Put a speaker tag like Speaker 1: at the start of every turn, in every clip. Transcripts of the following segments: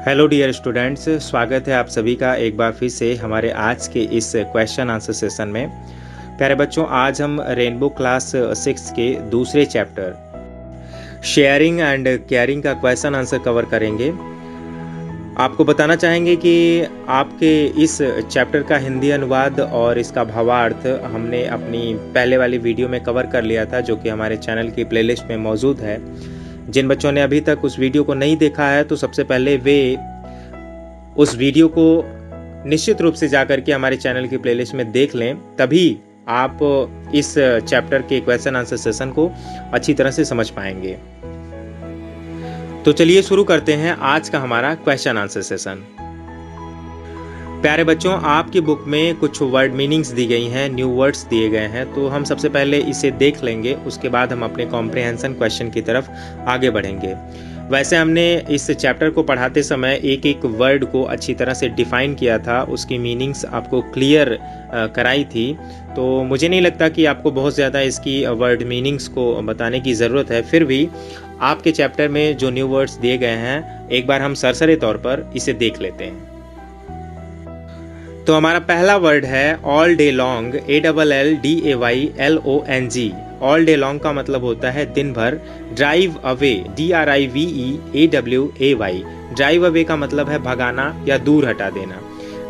Speaker 1: Hello dear students, स्वागत है आप सभी का एक बार फिर से हमारे आज के इस क्वेश्चन आंसर सेशन में। प्यारे बच्चों, आज हम रेनबो क्लास 6 के दूसरे चैप्टर शेयरिंग एंड केयरिंग का क्वेश्चन आंसर कवर करेंगे। आपको बताना चाहेंगे कि आपके इस चैप्टर का हिंदी अनुवाद और इसका भावार्थ हमने अपनी पहले वाली वीडियो में कवर कर लिया था, जो कि हमारे चैनल की प्लेलिस्ट में मौजूद है। जिन बच्चों ने अभी तक उस वीडियो को नहीं देखा है तो सबसे पहले वे उस वीडियो को निश्चित रूप से जाकर के हमारे चैनल की प्लेलिस्ट में देख लें, तभी आप इस चैप्टर के क्वेश्चन आंसर सेशन को अच्छी तरह से समझ पाएंगे। तो चलिए शुरू करते हैं आज का हमारा क्वेश्चन आंसर सेशन। प्यारे बच्चों, आपकी बुक में कुछ वर्ड मीनिंग्स दी गई हैं, न्यू वर्ड्स दिए गए हैं, तो हम सबसे पहले इसे देख लेंगे, उसके बाद हम अपने कॉम्प्रिहेंशन क्वेश्चन की तरफ आगे बढ़ेंगे। वैसे हमने इस चैप्टर को पढ़ाते समय एक एक वर्ड को अच्छी तरह से डिफाइन किया था, उसकी मीनिंग्स आपको क्लियर कराई थी, तो मुझे नहीं लगता कि आपको बहुत ज़्यादा इसकी वर्ड मीनिंग्स को बताने की ज़रूरत है। फिर भी आपके चैप्टर में जो न्यू वर्ड्स दिए गए हैं, एक बार हम सरसरे तौर पर इसे देख लेते हैं। तो हमारा पहला वर्ड है all day long, ALLDAYLONG। All day long का मतलब होता है दिन भर। Drive away, DRIVEAWAY। Drive away का मतलब है भगाना या दूर हटा देना।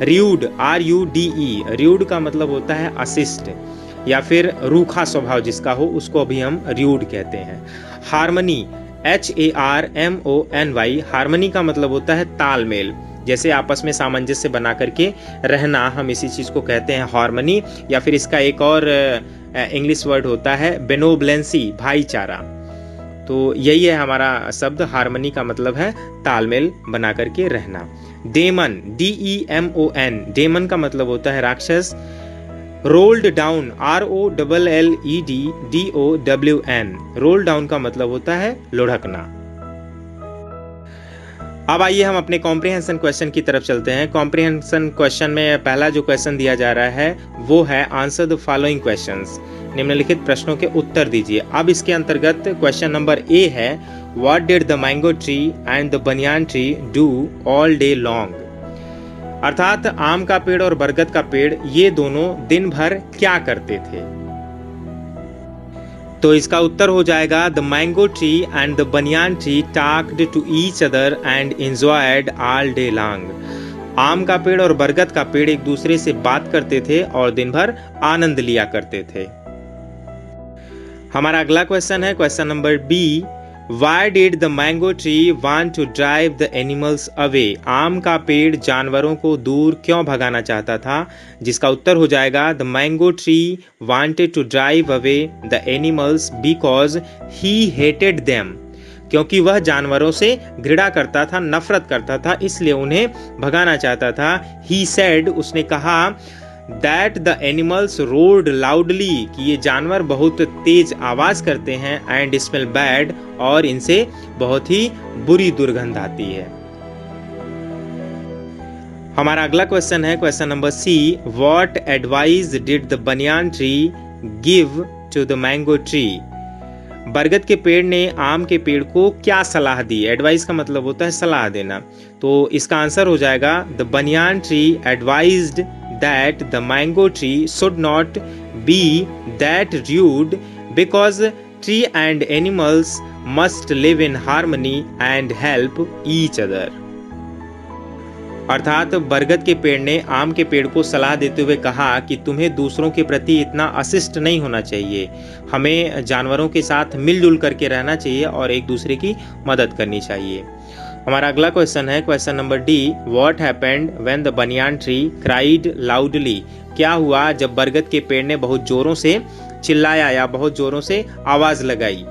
Speaker 1: RUDE, RUDE। RUDE का मतलब होता है अशिष्ट या फिर रूखा स्वभाव जिसका हो, उसको भी हम RUDE कहते हैं। Harmony, HARMONY। हार्मनी का मतलब होता है तालमेल, जैसे आपस में सामंजस्य बना करके रहना, हम इसी चीज़ को कहते हैं हार्मनी। या फिर इसका एक और इंग्लिश वर्ड होता है बेनोवलेंसी, भाईचारा। तो यही है हमारा शब्द हार्मनी का मतलब है तालमेल बना करके रहना। Daemon, DEMON। डेमन का मतलब होता है राक्षस। Rolled down, ROLLED DOWN। Roll down का मतलब होता है लुढ़कना। अब आइए हम अपने कॉम्प्रिहेंशन क्वेश्चन की तरफ चलते हैं। कॉम्प्रिहेंशन क्वेश्चन में पहला जो क्वेश्चन दिया जा रहा है वो है आंसर द फॉलोइंग क्वेश्चंस। निम्नलिखित प्रश्नों के उत्तर दीजिए। अब इसके अंतर्गत क्वेश्चन नंबर ए है what did the mango tree and the banyan tree do all day long. अर्थात आम का पेड़ और बरगद का पेड़, ये दोनों दिन भर क्या करते थे। तो इसका उत्तर हो जाएगा the mango tree and the banyan tree talked to each other and enjoyed all day long. आम का पेड़ और बरगद का पेड़ एक दूसरे से बात करते थे और दिन भर आनंद लिया करते थे। हमारा अगला क्वेश्चन है question number B, Why did the mango tree want to drive the animals away? आम का पेड़ जानवरों को दूर क्यों भगाना चाहता था, जिसका उत्तर हो जाएगा The mango tree wanted to drive away the animals because he hated them. क्योंकि वह जानवरों से घृणा करता था, नफरत करता था, इसलिए उन्हें भगाना चाहता था। He said, उसने कहा that the animals roared loudly, कि ये जानवर बहुत तेज आवाज करते हैं, and smell bad, और इनसे बहुत ही बुरी दुर्गंध आती है। हमारा अगला क्वेश्चन है question number C, what advice did the banyan tree give to the mango tree? बरगद के पेड़ ने आम के पेड़ को क्या सलाह दी। एडवाइस का मतलब होता है सलाह देना, तो इसका आंसर हो जाएगा the banyan tree advised that the mango tree should not be that rude because tree and animals must live in harmony and help each other. अर्थात बरगद के पेड़ ने आम के पेड़ को सलाह देते हुए कहा कि तुम्हें दूसरों के प्रति इतना अशिष्ट नहीं होना चाहिए, हमें जानवरों के साथ मिलजुल करके रहना चाहिए और एक दूसरे की मदद करनी चाहिए। हमारा अगला क्वेश्चन है question number D, what happened when the banyan tree cried loudly. क्या हुआ जब बरगद के पेड़ ने बहुत जोरों से चिल्लाया या बहुत जोरों से आवाज लगाई।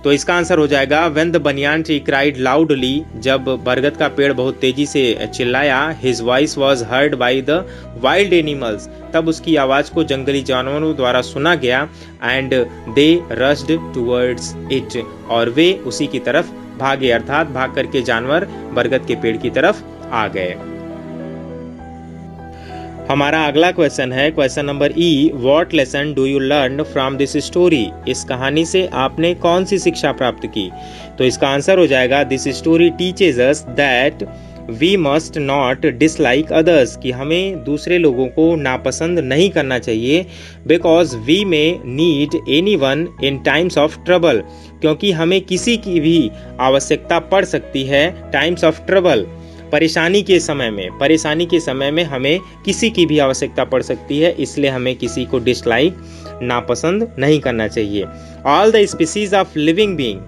Speaker 1: तो इसका आंसर हो जाएगा when the banyan tree cried loudly, जब बरगद का पेड़ बहुत तेजी से चिल्लाया, his voice was heard by the wild animals, तब उसकी आवाज को जंगली जानवरों द्वारा सुना गया, and they rushed towards it, और वे उसी की तरफ भागे, अर्थात भाग करके जानवर बरगद के पेड़ की तरफ आ गए। हमारा अगला क्वेश्चन है question number E, what lesson do you learn from this story. इस कहानी से आपने कौन सी शिक्षा प्राप्त की। तो इसका आंसर हो जाएगा this story teaches us that we must not dislike others, कि हमें दूसरे लोगों को नापसंद नहीं करना चाहिए, because we may need anyone in times of trouble, क्योंकि हमें किसी की भी आवश्यकता पड़ सकती है टाइम्स ऑफ ट्रबल, परेशानी के समय में हमें किसी की भी आवश्यकता पड़ सकती है, इसलिए हमें किसी को डिसलाइक नापसंद नहीं करना चाहिए। All the species of living being,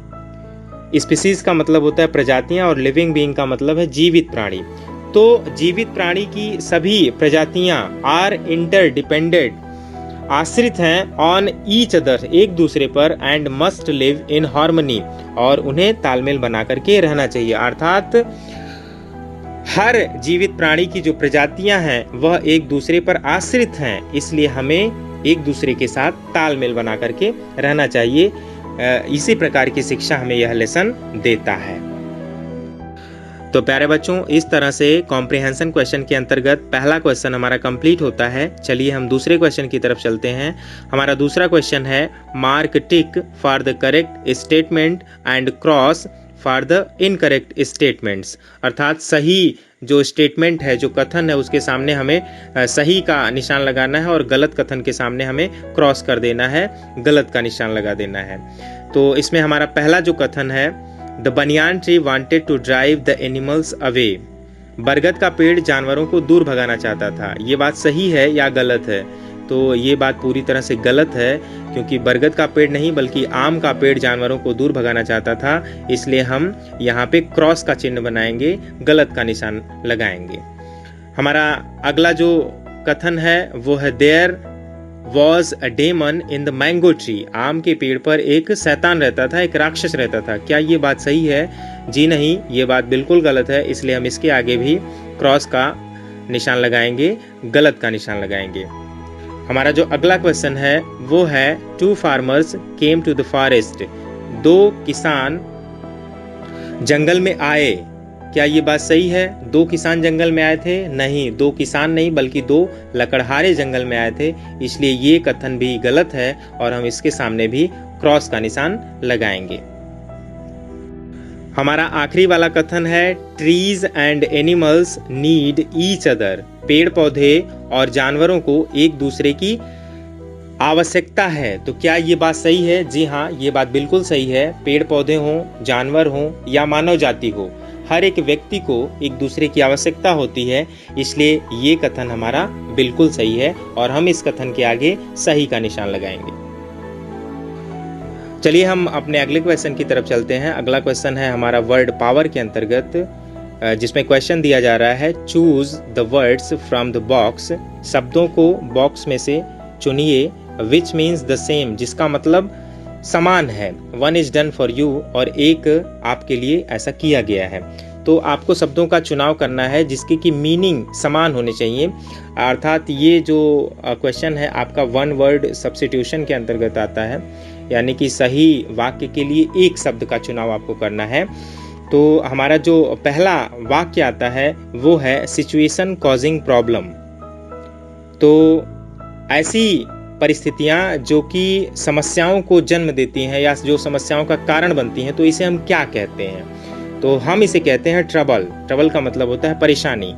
Speaker 1: species का मतलब होता है प्रजातियां और लिविंग बीइंग का मतलब है जीवित प्राणी। तो जीवित प्राणी की सभी प्रजातियां आर इंटरडिपेंडेंट, आश्रित हैं ऑन ईच अदर, एक दूसरे पर, and must live in harmony, और उन्हें तालमेल बना करके रहना चाहिए। अर्थात हर जीवित प्राणी की जो प्रजातियां हैं वह एक दूसरे पर आश्रित हैं, इसलिए हमें एक दूसरे के साथ तालमेल बना करके रहना चाहिए। इसी प्रकार की शिक्षा हमें यह लेसन देता है। तो प्यारे बच्चों, इस तरह से कॉम्प्रिहेंशन क्वेश्चन के अंतर्गत पहला क्वेश्चन हमारा कंप्लीट होता है। चलिए हम दूसरे क्वेश्चन की तरफ चलते हैं। हमारा दूसरा क्वेश्चन है mark tick for the correct statement and cross for the incorrect statements, अर्थात सही जो स्टेटमेंट है, जो कथन है, उसके सामने हमें सही का निशान लगाना है और गलत कथन के सामने हमें क्रॉस कर देना है, गलत का निशान लगा देना है। तो इसमें हमारा पहला जो कथन है, the banyan tree wanted to drive the animals away, बरगद का पेड़ जानवरों को दूर भगाना चाहता था। ये बात सही है या गलत है? तो ये बात पूरी तरह से गलत है, क्योंकि बरगद का पेड़ नहीं बल्कि आम का पेड़ जानवरों को दूर भगाना चाहता था, इसलिए हम यहाँ पे क्रॉस का चिन्ह बनाएंगे, गलत का निशान लगाएंगे। हमारा अगला जो कथन है वो है there was a demon in the mango tree, आम के पेड़ पर एक शैतान रहता था, एक राक्षस रहता था। क्या ये बात सही है? जी नहीं, ये बात बिल्कुल गलत है, इसलिए हम इसके आगे भी क्रॉस का निशान लगाएंगे, गलत का निशान लगाएंगे। हमारा जो अगला क्वेश्चन है वो है two farmers came to the forest, दो किसान जंगल में आए। क्या ये बात सही है? दो किसान जंगल में आए थे? नहीं, दो किसान नहीं बल्कि दो लकड़हारे जंगल में आए थे, इसलिए ये कथन भी गलत है और हम इसके सामने भी क्रॉस का निशान लगाएंगे। हमारा आखिरी वाला कथन है trees and animals need each other, पेड़ पौधे और जानवरों को एक दूसरे की आवश्यकता है। तो क्या ये बात सही है? जी हाँ, ये बात बिल्कुल सही है। पेड़ पौधे हों, जानवर हों या मानव जाति हो, हर एक व्यक्ति को एक दूसरे की आवश्यकता होती है, इसलिए ये कथन हमारा बिल्कुल सही है और हम इस कथन के आगे सही का निशान लगाएंगे। चलिए हम अपने अगले क्वेश्चन की तरफ चलते हैं। अगला क्वेश्चन है हमारा वर्ड पावर के अंतर्गत, जिसमें क्वेश्चन दिया जा रहा है choose the words from the box, शब्दों को बॉक्स में से चुनिए, विच मीन्स द सेम, जिसका मतलब समान है, one is done for you, और एक आपके लिए ऐसा किया गया है। तो आपको शब्दों का चुनाव करना है जिसकी की मीनिंग समान होने चाहिए, अर्थात ये जो क्वेश्चन है आपका वन वर्ड सब्स्टिट्यूशन के अंतर्गत आता है, यानी कि सही वाक्य के लिए एक शब्द का चुनाव आपको करना है। तो हमारा जो पहला वाक्य आता है वो है सिचुएशन कॉजिंग प्रॉब्लम। तो ऐसी परिस्थितियां जो कि समस्याओं को जन्म देती हैं या जो समस्याओं का कारण बनती हैं, तो इसे हम क्या कहते हैं? तो हम इसे कहते हैं ट्रबल। ट्रबल का मतलब होता है परेशानी।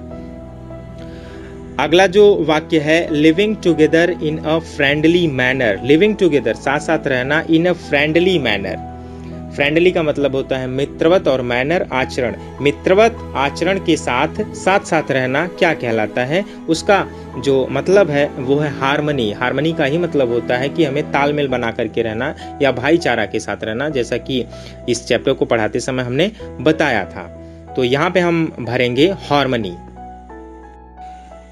Speaker 1: अगला जो वाक्य है living together in a friendly manner, living together साथ साथ रहना, इन अ फ्रेंडली मैनर। फ्रेंडली का मतलब होता है मित्रवत और मैनर आचरण। मित्रवत आचरण के साथ साथ साथ रहना क्या कहलाता है? उसका जो मतलब है वो है हार्मनी। हार्मनी का ही मतलब होता है कि हमें तालमेल बना करके रहना या भाईचारा के साथ रहना, जैसा कि इस चैप्टर को पढ़ाते समय हमने बताया था। तो यहाँ पे हम भरेंगे हार्मनी।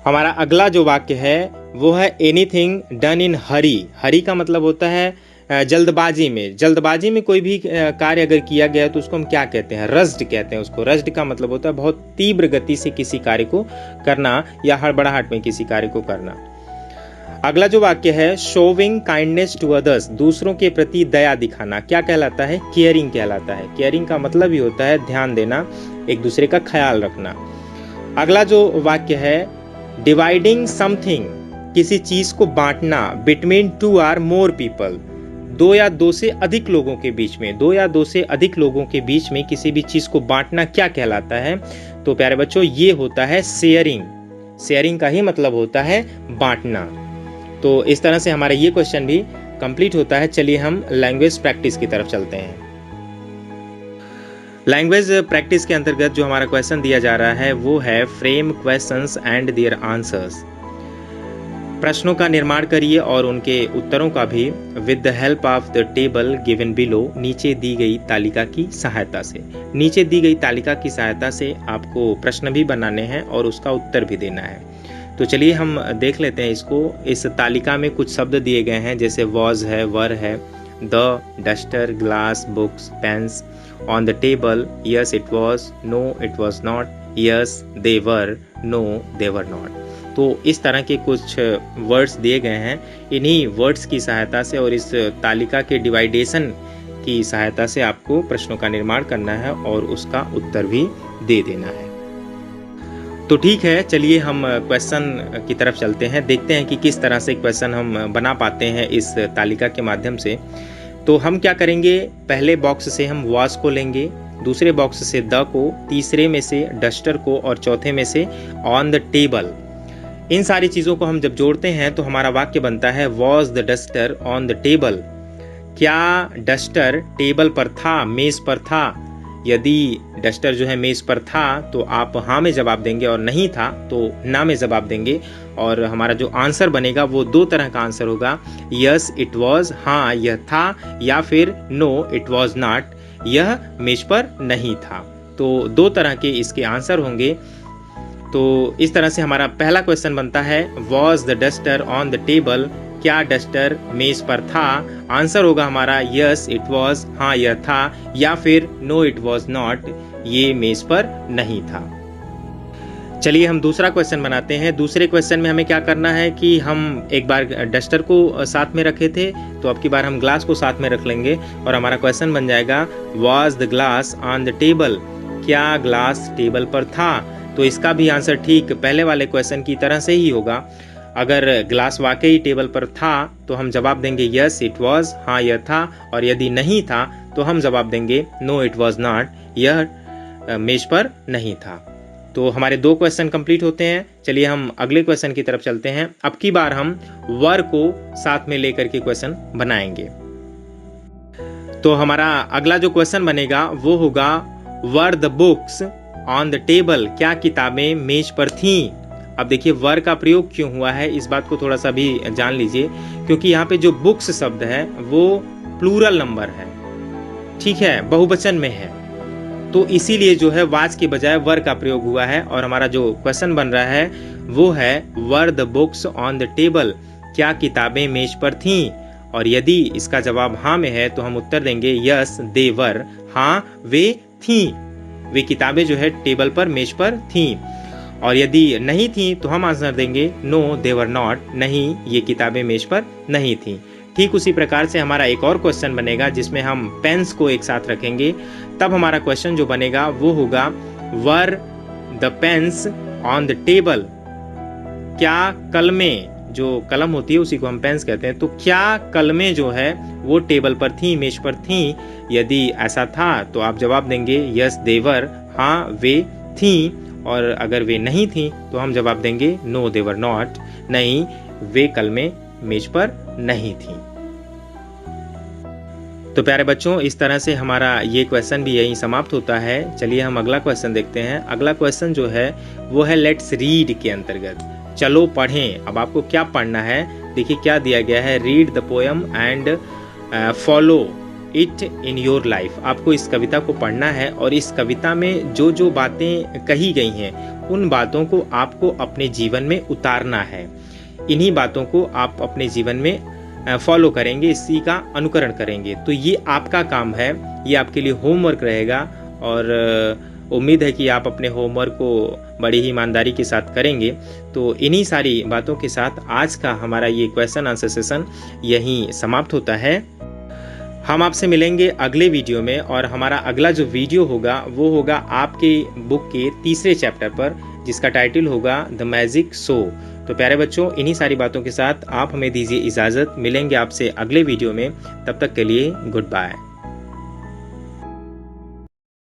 Speaker 1: हमारा अगला जो वाक्य है वो है एनीथिंग डन इन हरी। हरी का मतलब होता है जल्दबाजी में। जल्दबाजी में कोई भी कार्य अगर किया गया तो उसको हम क्या कहते हैं? रश्ड कहते हैं उसको। रश्ड का मतलब होता है बहुत तीव्र गति से किसी कार्य को करना या हड़बड़ाहट में किसी कार्य को करना। अगला जो वाक्य है शोविंग काइंडनेस टू अदर्स, दूसरों के प्रति दया दिखाना क्या कहलाता है? केयरिंग कहलाता है। केयरिंग का मतलब ही होता है ध्यान देना, एक दूसरे का ख्याल रखना। अगला जो वाक्य है डिवाइडिंग समथिंग, किसी चीज को बांटना, between two or more people, दो या दो से अधिक लोगों के बीच में, दो या दो से अधिक लोगों के बीच में किसी भी चीज को बांटना क्या कहलाता है? तो प्यारे बच्चों ये होता है शेयरिंग। शेयरिंग का ही मतलब होता है बांटना। तो इस तरह से हमारा ये क्वेश्चन भी कंप्लीट होता है। चलिए हम लैंग्वेज प्रैक्टिस की तरफ चलते हैं। लैंग्वेज प्रैक्टिस के अंतर्गत जो हमारा क्वेश्चन दिया जा रहा है वो है frame questions and their answers. प्रश्नों का निर्माण करिए और उनके उत्तरों का भी with the help of the table given below, नीचे दी गई तालिका की सहायता से। नीचे दी गई तालिका की सहायता से आपको प्रश्न भी बनाने हैं और उसका उत्तर भी देना है। तो चलिए हम देख लेते हैं इसको। इस तालिका में कुछ शब्द दिए गए हैं, जैसे वॉज है, वर है, the, duster, glass, books, pens, on the table, yes it was, no it was not, yes they were, no they were not. तो इस तरह के कुछ वर्ड्स दिए गए हैं। इन्हीं वर्ड्स की सहायता से और इस तालिका के डिवाइडेशन की सहायता से आपको प्रश्नों का निर्माण करना है और उसका उत्तर भी दे देना है। तो ठीक है, चलिए हम क्वेश्चन की तरफ चलते हैं, देखते हैं कि किस तरह से क्वेश्चन हम बना पाते हैं इस तालिका के माध्यम से। तो हम क्या करेंगे, पहले बॉक्स से हम वॉज को लेंगे, दूसरे बॉक्स से द को, तीसरे में से डस्टर को और चौथे में से ऑन द टेबल। इन सारी चीज़ों को हम जब जोड़ते हैं तो हमारा वाक्य बनता है was the duster on the table. क्या डस्टर टेबल पर था, मेज पर था? यदि डस्टर जो है मेज पर था तो आप हाँ में जवाब देंगे और नहीं था तो ना में जवाब देंगे। और हमारा जो आंसर बनेगा वो दो तरह का आंसर होगा, यस इट वॉज, हाँ यह था, या फिर नो इट वॉज नॉट, यह मेज पर नहीं था। तो दो तरह के इसके आंसर होंगे। तो इस तरह से हमारा पहला क्वेश्चन बनता है was the duster on the table, क्या डस्टर मेज पर था? आंसर होगा हमारा यस इट वॉज, हाँ यह था, या फिर नो इट वॉज नॉट, ये मेज पर नहीं था। चलिए हम दूसरा क्वेश्चन बनाते हैं। दूसरे क्वेश्चन में हमें क्या करना है कि हम एक बार डस्टर को साथ में रखे थे तो अब की बार हम ग्लास को साथ में रख लेंगे और हमारा क्वेश्चन बन जाएगा was the glass on the table, क्या ग्लास टेबल पर था? तो इसका भी आंसर ठीक पहले वाले क्वेश्चन की तरह से ही होगा। अगर ग्लास वाकई टेबल पर था तो हम जवाब देंगे यस इट वॉज, हाँ यह था, और यदि नहीं था तो हम जवाब देंगे नो इट वॉज नॉट, यह मेज पर नहीं था। तो हमारे दो क्वेश्चन कंप्लीट होते हैं। चलिए हम अगले क्वेश्चन की तरफ चलते हैं। अब की बार हम वर को साथ में लेकर के क्वेश्चन बनाएंगे। तो हमारा अगला जो क्वेश्चन बनेगा वो होगा were the books on the table, क्या किताबें मेज पर थीं? अब देखिए वर का प्रयोग क्यों हुआ है इस बात को थोड़ा सा भी जान लीजिए, क्योंकि यहाँ पे जो बुक्स शब्द है वो प्लूरल नंबर है, ठीक है, बहुवचन में है। तो इसीलिए जो है वाज के बजाय वर का प्रयोग हुआ है और हमारा जो क्वेश्चन बन रहा है वो है were the books on the table, क्या किताबें मेज पर थीं? और यदि इसका जवाब हाँ में है तो हम उत्तर देंगे यस दे वर, हाँ वे थीं, वे किताबें जो है टेबल पर मेज पर थीं। और यदि नहीं थी तो हम आंसर देंगे नो दे वर नॉट, नहीं ये किताबें मेज पर नहीं थी। ठीक उसी प्रकार से हमारा एक और क्वेश्चन बनेगा जिसमें हम पेन्स को एक साथ रखेंगे। तब हमारा क्वेश्चन जो बनेगा वो होगा were the pens on the table, क्या कलमें, जो कलम होती है उसी को हम पेन्स कहते हैं, तो क्या कलमें जो है वो टेबल पर थी, मेज पर थी? यदि ऐसा था तो आप जवाब देंगे यस दे वर, हाँ वे थी, और अगर वे नहीं थी तो हम जवाब देंगे नो दे वर नॉट, नहीं वे कलमें मेज पर नहीं थी। तो प्यारे बच्चों इस तरह से हमारा ये क्वेश्चन भी यहीं समाप्त होता है। चलिए हम अगला क्वेश्चन देखते हैं। अगला क्वेश्चन जो है वो है लेट्स रीड के अंतर्गत, चलो पढ़ें। अब आपको क्या पढ़ना है, देखिए क्या दिया गया है, read the poem and follow it in your life. आपको इस कविता को पढ़ना है और इस कविता में जो जो बातें कही गई हैं उन बातों को आपको अपने जीवन में उतारना है। इन्हीं बातों को आप अपने जीवन में फॉलो करेंगे, इसी का अनुकरण करेंगे। तो ये आपका काम है, ये आपके लिए होमवर्क रहेगा और उम्मीद है कि आप अपने होमवर्क को बड़ी ही ईमानदारी के साथ करेंगे। तो इन्हीं सारी बातों के साथ आज का हमारा ये क्वेश्चन आंसर सेशन यहीं समाप्त होता है। हम आपसे मिलेंगे अगले वीडियो में और हमारा अगला जो वीडियो होगा वो होगा आपके बुक के तीसरे चैप्टर पर, जिसका टाइटल होगा द मैजिक शो। तो प्यारे बच्चों, इन्हीं सारी बातों के साथ आप हमें दीजिए इजाज़त। मिलेंगे आपसे अगले वीडियो में, तब तक के लिए गुड बाय।